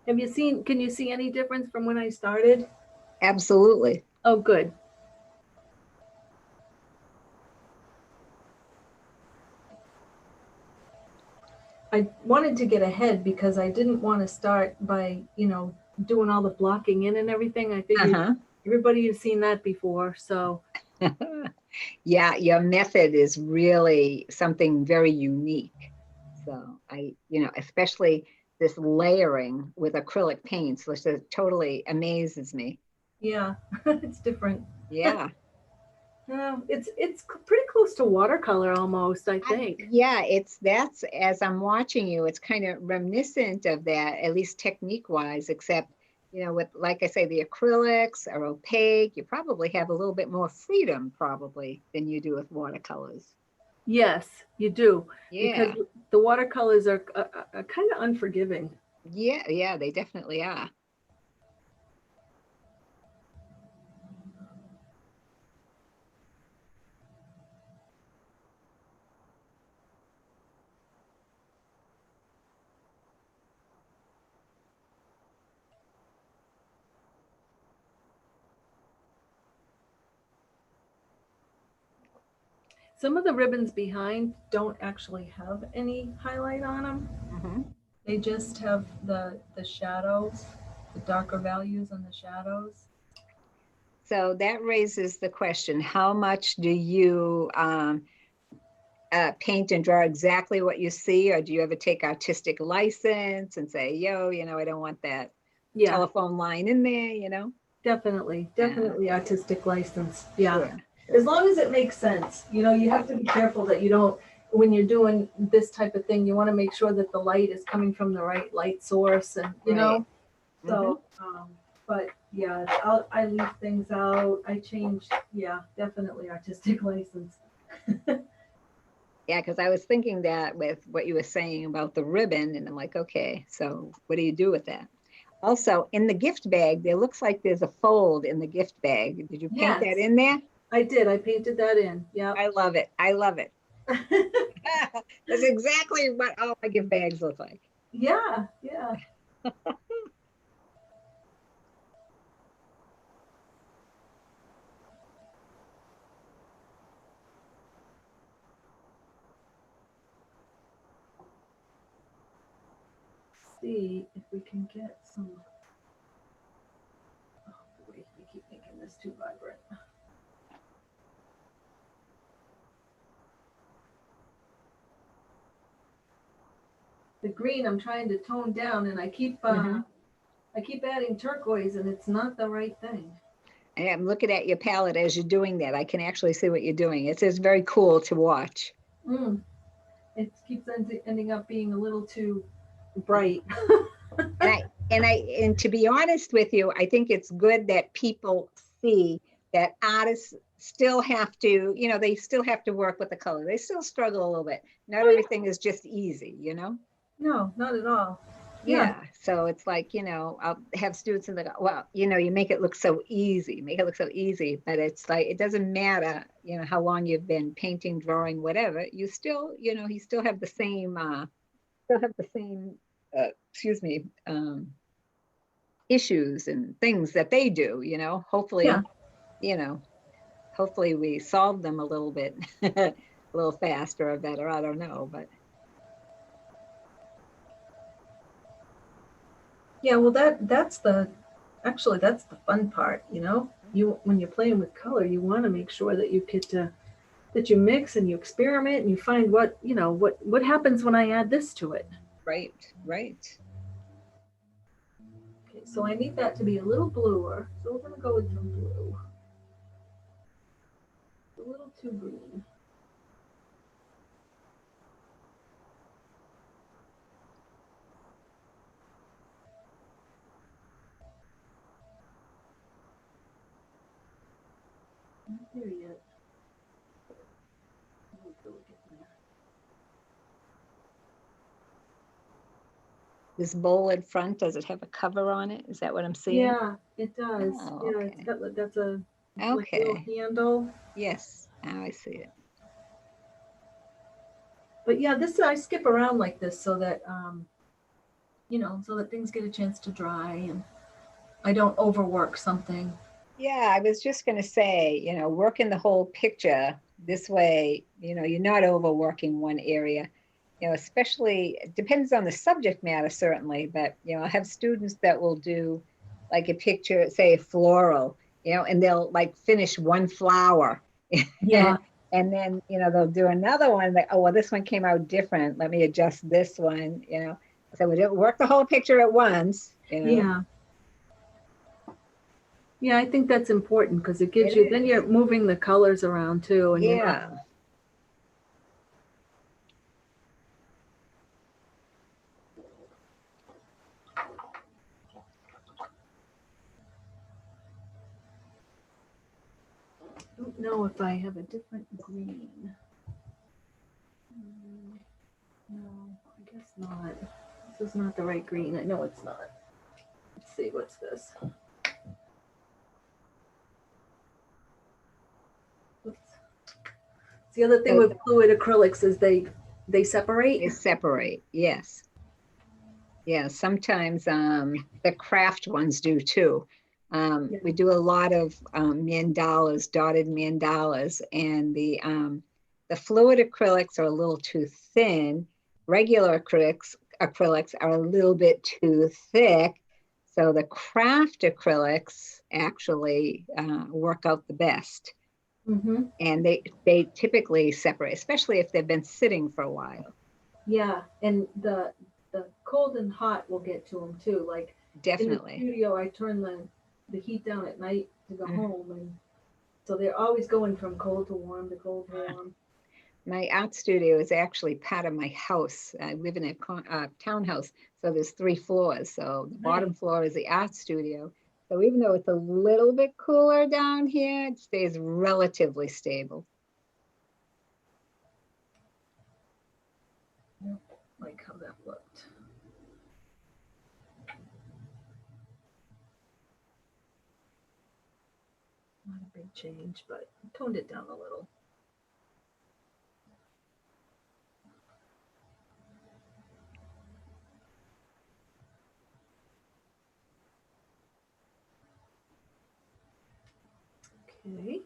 Can you see any difference from when I started? Absolutely. Oh, good. I wanted to get ahead because I didn't want to start by, doing all the blocking in and everything. I figured everybody has seen that before. So yeah, your method is really something very unique. So especially this layering with acrylic paints, which totally amazes me. yeah, it's different. Yeah. It's pretty close to watercolor almost, I think. Yeah, that's as I'm watching you, it's kind of reminiscent of that, at least technique wise, except, with, like I say, the acrylics are opaque. You probably have a little bit more freedom probably than you do with watercolors. Yes, you do. Yeah. Because the watercolors are kind of unforgiving. Yeah, they definitely are. Some of the ribbons behind don't actually have any highlight on them. Mm-hmm. They just have the shadows, the darker values on the shadows. So that raises the question, how much do you paint and draw exactly what you see, or do you ever take artistic license and say, yo, I don't want that telephone line in there, Definitely artistic license. Yeah. Sure. As long as it makes sense. You know, you have to be careful that you don't, when you're doing this type of thing, you want to make sure that the light is coming from the right light source and, you know, so, but yeah, I leave things out. I change, yeah, definitely artistic license. Yeah, because I was thinking that with what you were saying about the ribbon, and I'm like, okay, so what do you do with that? Also, in the gift bag, there looks like there's a fold in the gift bag. Did you paint that Yes, in there? I did. I painted that in. Yeah. I love it. I love it. That's exactly what all my gift bags look like. Yeah, yeah. See if we can get some. Oh boy, we keep making this too vibrant. The green I'm trying to tone down, and I keep adding turquoise, and it's not the right thing. And I'm looking at your palette as you're doing that. I can actually see what you're doing. It's just very cool to watch. It keeps ending up being a little too bright. And to be honest with you, I think it's good that people see that artists still have to, they still have to work with the color. They still struggle a little bit. Not everything is just easy, No, not at all. Yeah. So it's like, I'll have students in the, well, you make it look so easy, but it's like, it doesn't matter, how long you've been painting, drawing, whatever, you still, you still have the same, excuse me, issues and things that they do, hopefully, Yeah. hopefully we solve them a little bit, a little faster or better. I don't know, but. Yeah, well that's the fun part, when you're playing with color, you want to make sure that you get to that you mix and you experiment and you find what happens when I add this to it. Right. Okay, so I need that to be a little bluer. So we're gonna go with some blue. A little too green. Not there yet. This bowl in front, does it have a cover on it? Is that what I'm seeing? Yeah, it does. Oh, yeah, okay. it's got that's a like Okay. little handle. Yes, now I see it. But yeah, this I skip around like this so that so that things get a chance to dry and I don't overwork something. Yeah, I was just going to say, working the whole picture this way, you're not overworking one area, especially it depends on the subject matter, certainly, but, I have students that will do like a picture, say floral, and they'll like finish one flower. Yeah. And then, they'll do another one like, oh, well, this one came out different. Let me adjust this one, So we didn't work the whole picture at once, Yeah. Yeah, I think that's important because it gives It you, then is. you're moving the colors around too. And Yeah. I don't know if I have a different green. No, I guess not. This is not the right green. I know it's not. Let's see, what's this? Oops. The other thing with fluid acrylics is they separate. They separate, yes. Yeah, sometimes the craft ones do too. We do a lot of mandalas, dotted mandalas, and the fluid acrylics are a little too thin. Regular acrylics are a little bit too thick. So the craft acrylics actually work out the best. And they typically separate, especially if they've been sitting for a while. Yeah, and the cold and hot will get to them too. Like definitely in the studio, I turn the heat down at night to go home, and So they're always going from cold to warm to cold to warm. My art studio is actually part of my house. I live in a townhouse, so there's 3 floors. So the bottom Nice. floor is the art studio. So even though it's a little bit cooler down here, it stays relatively stable. Yep, like how that looked. Not a big change, but toned it down a little. Okay.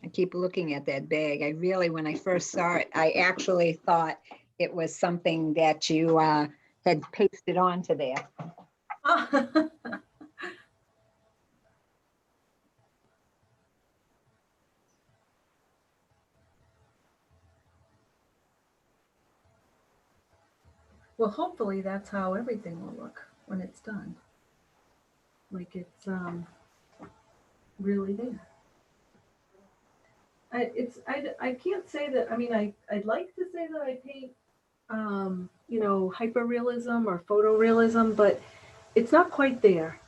I keep looking at that bag. I really, when I first saw it, I actually thought it was something that you had pasted onto there. Well, hopefully that's how everything will look when it's done. Like it's really there. I can't say that. I mean, I'd like to say that I paint you know, hyperrealism or photorealism, but it's not quite there.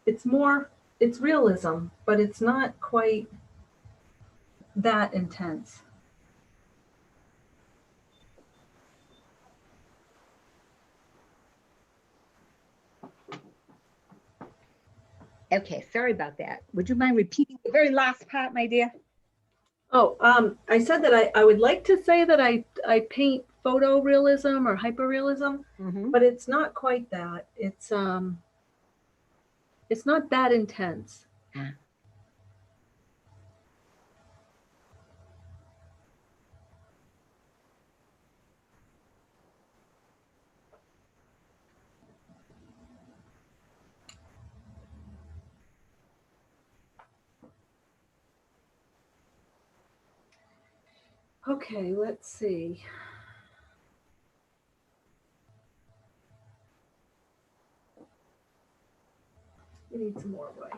It's more, it's realism, but it's not quite that intense. Okay, sorry about that. Would you mind repeating the very last part, my dear? Oh, I said that I would like to say that I paint photorealism or hyperrealism, but it's not quite that. It's not that intense. Okay, let's see. We need some more white.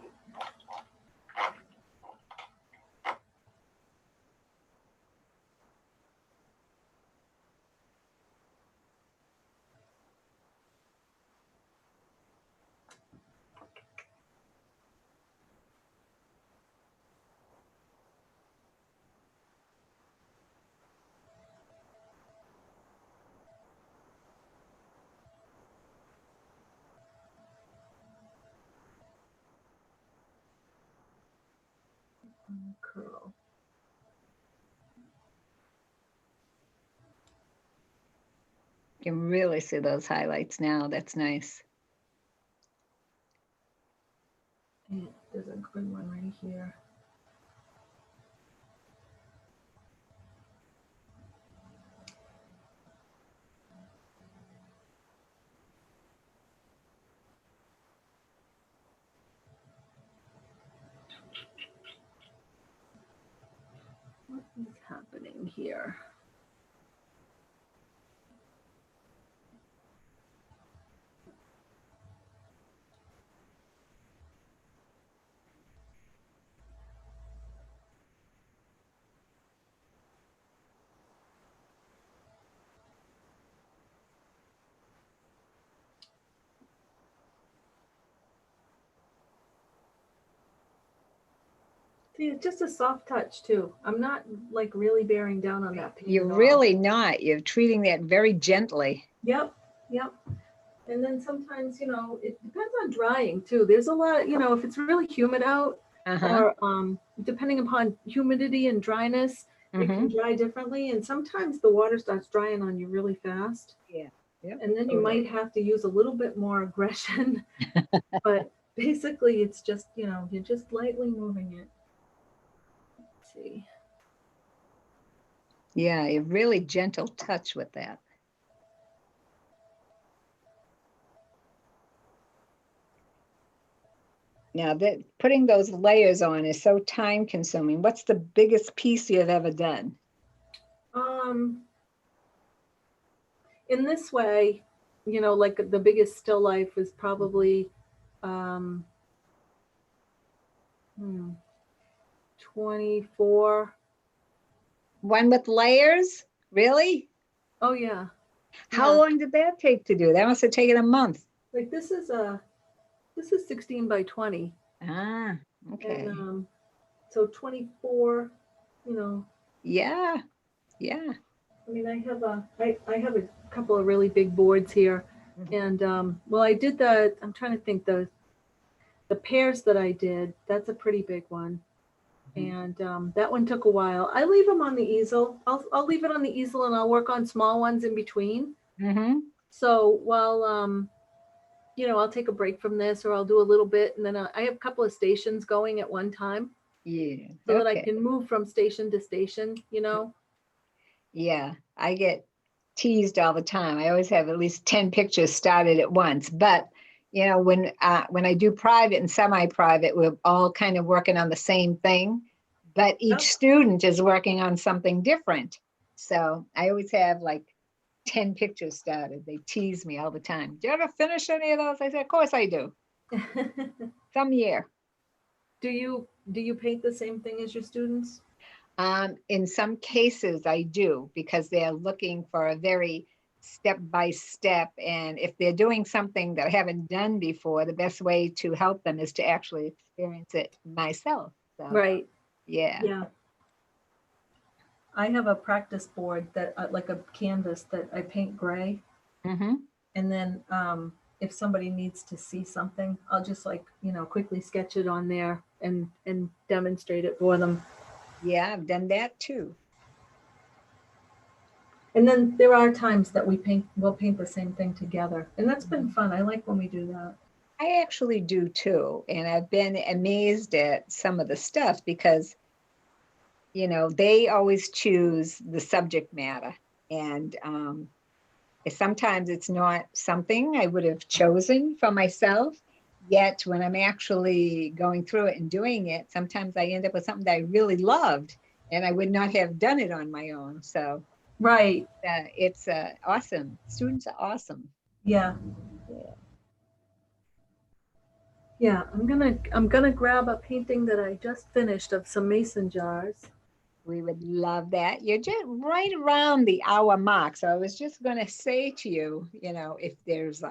Curl. You can really see those highlights now. That's nice. And there's a good one right here. What is happening here? See, it's just a soft touch too. I'm not like really bearing down on that paint. You're really not. You're treating that very gently. Yep, yep. And then sometimes, you know, it depends on drying too. There's a lot, you know, if it's really humid out, or depending upon humidity and dryness, it can dry differently. And sometimes the water starts drying on you really fast. Yeah. Yep, and then you might have to use a little bit more aggression. But basically it's just, you know, you're just lightly moving it. Let's see. Yeah, a really gentle touch with that. Now that putting those layers on is so time consuming. What's the biggest piece you've ever done? In this way, you know, like the biggest still life was probably um, 24. One with layers? Really? Oh yeah. How Yeah. long did that take to do? That must have taken a month. Like this is 16 by 20. Ah, okay. And so 24, you know, Yeah, yeah. I mean, I have a couple of really big boards here. Mhm. And well, I'm trying to think, the pairs that I did, that's a pretty big one. Mhm. And that one took a while. I leave them on the easel. I'll leave it on the easel and I'll work on small ones in between. Mhm. So while you know, I'll take a break from this, or I'll do a little bit, and then I have a couple of stations going at one time Yeah, so that I okay. can move from station to station, you know. Yeah, I get teased all the time. I always have at least 10 pictures started at once. But when I do private and semi-private, we're all kind of working on the same thing, but each Oh, student is working on something different. So I always have like 10 pictures started. They tease me all the time. Do you ever finish any of those? I said, of course I do. Some year. do you paint the same thing as your students? In some cases, I do because they're looking for a very step by step. And if they're doing something that I haven't done before, the best way to help them is to actually experience it myself. So, Right. yeah. Yeah. I have a practice board that like a canvas that I paint gray, Hmm. and then if somebody needs to see something, I'll just, like, you know, quickly sketch it on there and demonstrate it for them. Yeah, I've done that too. And then there are times that we'll paint the same thing together, and that's been Mhm. fun. I like when we do that. I actually do too. And I've been amazed at some of the stuff because, they always choose the subject matter. And sometimes it's not something I would have chosen for myself. Yet when I'm actually going through it and doing it, sometimes I end up with something that I really loved and I would not have done it on my own. So Right. it's awesome. Students are awesome. Yeah. Yeah. Yeah. I'm gonna grab a painting that I just finished of some mason jars. We would love that. You're just right around the hour mark. So I was just going to say to you, if there's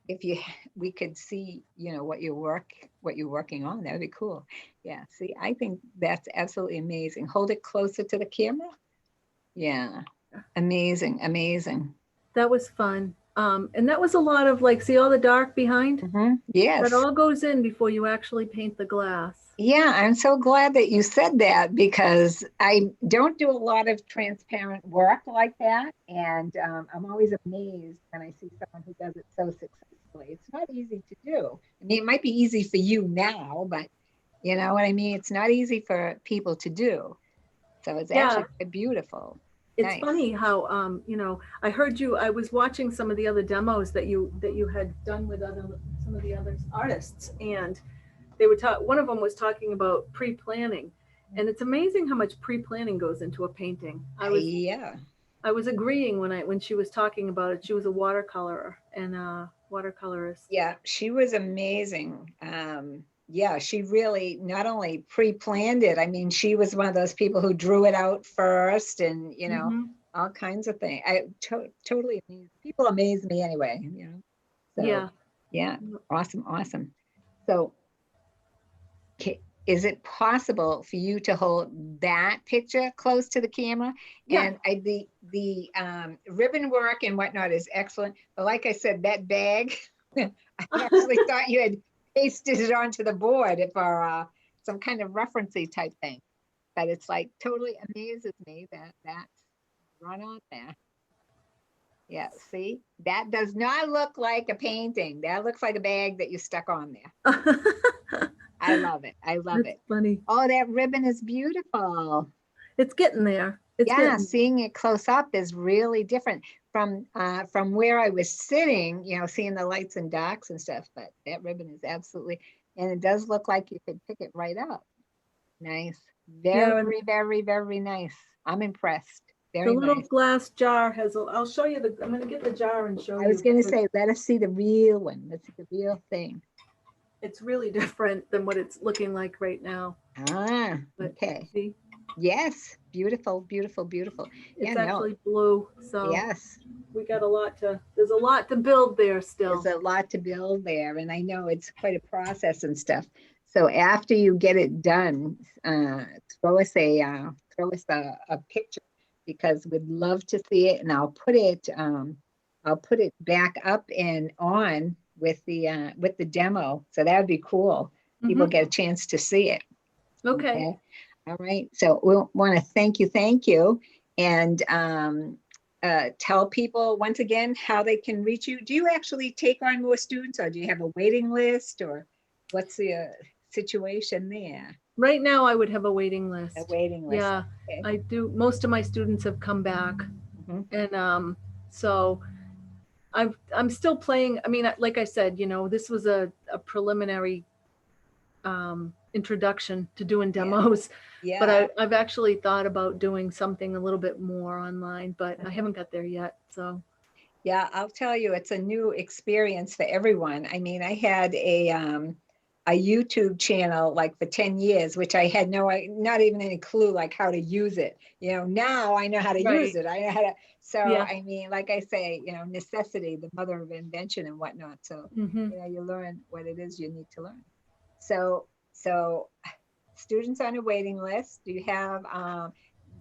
if you we could see what you're working on, that would be cool. Yeah, see, I think that's absolutely amazing. Hold it closer to the camera. Yeah, amazing, amazing. That was fun. And that was a lot of, like, see all the dark behind? That Yes. all goes in before you actually paint the glass. Yeah, I'm so glad that you said that because I don't do a lot of transparent work like that. And I'm always amazed when I see someone who does it so successfully. It's not easy to do. I mean, it might be easy for you now, but you know what I mean? It's not easy for people to do. So it's Yeah, actually quite beautiful. it's Nice. funny how you know, I was watching some of the other demos that you had done with some of the other artists, and they were one of them was talking about pre-planning, and it's amazing how much pre-planning goes into a painting. Yeah. I was agreeing when she was talking about it. She was a watercolorer and a watercolorist. Yeah, she was amazing. Yeah, she really not only pre-planned it, I mean, she was one of those people who drew it out first and, Hmm. all kinds of things. Totally amazing. People amaze me anyway. So, Yeah. yeah, awesome, awesome. So, is it possible for you to hold that picture close to the camera? Yeah. And the ribbon work and whatnot is excellent. But like I said, that bag, I actually thought you had pasted it onto the board for some kind of referencey type thing. But it's like totally amazes me that that's run on there. Yeah, see, that does not look like a painting. That looks like a bag that you stuck on there. I love it. I love That's it. funny. Oh, that ribbon is beautiful. It's getting there. It's Yeah, getting, seeing it close up is really different from where I was sitting, seeing the lights and darks and stuff, but that ribbon is absolutely, and it does look like you could pick it right up. Nice. yeah, and Very, very, very nice. I'm impressed. the Very little nice. glass jar has, I'll show you I'm gonna get the jar and show I was you. going to Because say, let us see the real one. Let's see the real thing. it's really different than what it's looking like right now. Ah, But okay. see, Yes. Beautiful, beautiful, beautiful. Yeah, it's no. actually blue. So Yes. we got there's a lot to build there still. There's a lot to build there, and I know it's quite a process and stuff. So after you get it done, throw us a picture, because we'd love to see it, and I'll put it back up and on with the demo. So that would be cool. People Mhm. get a chance to see it. Okay. Okay. All right. So we want to thank you, and tell people once again how they can reach you. Do you actually take on more students, or do you have a waiting list, or what's the situation there? Right now, I would have a waiting A list. waiting list. Yeah, Okay. I do. Most of my students have come back, Mhm. and so I'm still playing. I mean, like I said, this was a preliminary introduction to doing Yeah. demos, but Yeah. I've actually thought about doing something a little bit more online, but I haven't got there yet. So Yeah, I'll tell you, it's a new experience for everyone. I mean, I had a YouTube channel like for 10 years, which I had not even any clue like how to use it. Now I know how to use right, it. I know how to, so yeah, I mean, like I say, necessity, the mother of invention and whatnot. So, hmm you learn what it is you need to learn. So students on a waiting list, do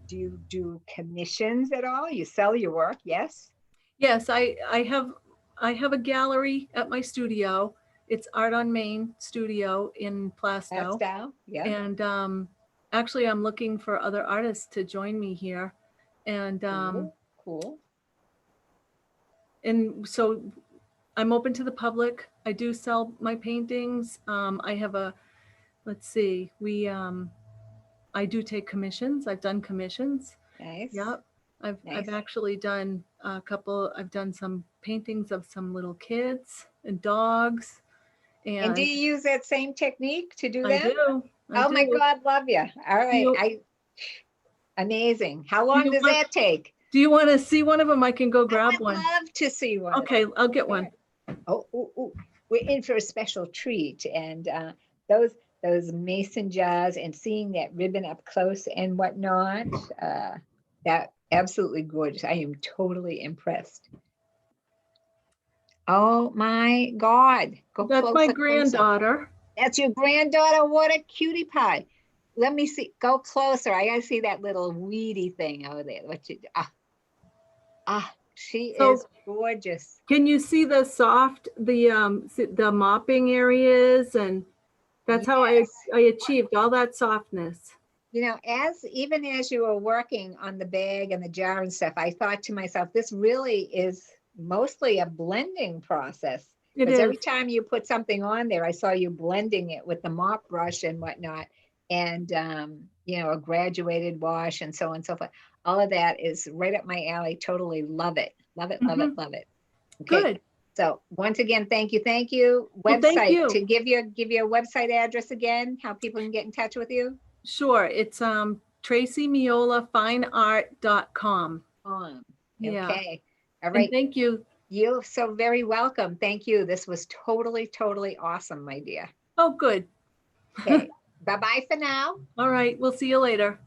you do commissions at all? You sell your work? Yes. yes, I have a gallery at my studio. It's Art on Main Studio in That Plastow, style? Yeah. and actually I'm looking for other artists to join me here, and Cool. Cool. so I'm open to the public. I do sell my paintings. I have let's see, I do take commissions. I've done commissions. Nice. Yep. I've Nice. actually done a couple. I've done some paintings of some little kids and dogs, And do and you use that same technique to do I them? do. I Oh my do. God, love you. All Do right. you Amazing. How do long you does want that take? do you want to see one of them? I can go I grab would one. love to see one of Okay, them. I'll get one. Sure. Oh, ooh, ooh. We're in for a special treat. And those those mason jars and seeing that ribbon up close and whatnot, that absolutely gorgeous. I am totally impressed. Oh my God. Go That's my closer, closer. granddaughter. That's your granddaughter. What a cutie pie. Let me see. Go closer. I gotta see that little weedy thing over there. She So is gorgeous. can you see the mopping areas, and that's how Yes. I achieved all that softness. As even as you were working on the bag and the jar and stuff, I thought to myself, this really is mostly a blending process. It Because every is. time you put something on there, I saw you blending it with the mop brush and whatnot, and a graduated wash and so on and so forth. All of that is right up my alley. Totally love it. Love it, love it, Mhm. love it. Okay. Good. So once again, thank you, thank you. Well, thank Website, you. to give you a website address again, how people can get in touch with you. Sure. It's TracyMeola.fineart.com. Yeah. Okay. All And right. thank you. You're so very welcome. Thank you. This was totally, totally awesome, my dear. Oh, good. Okay. Bye-bye for now. All right. We'll see you later.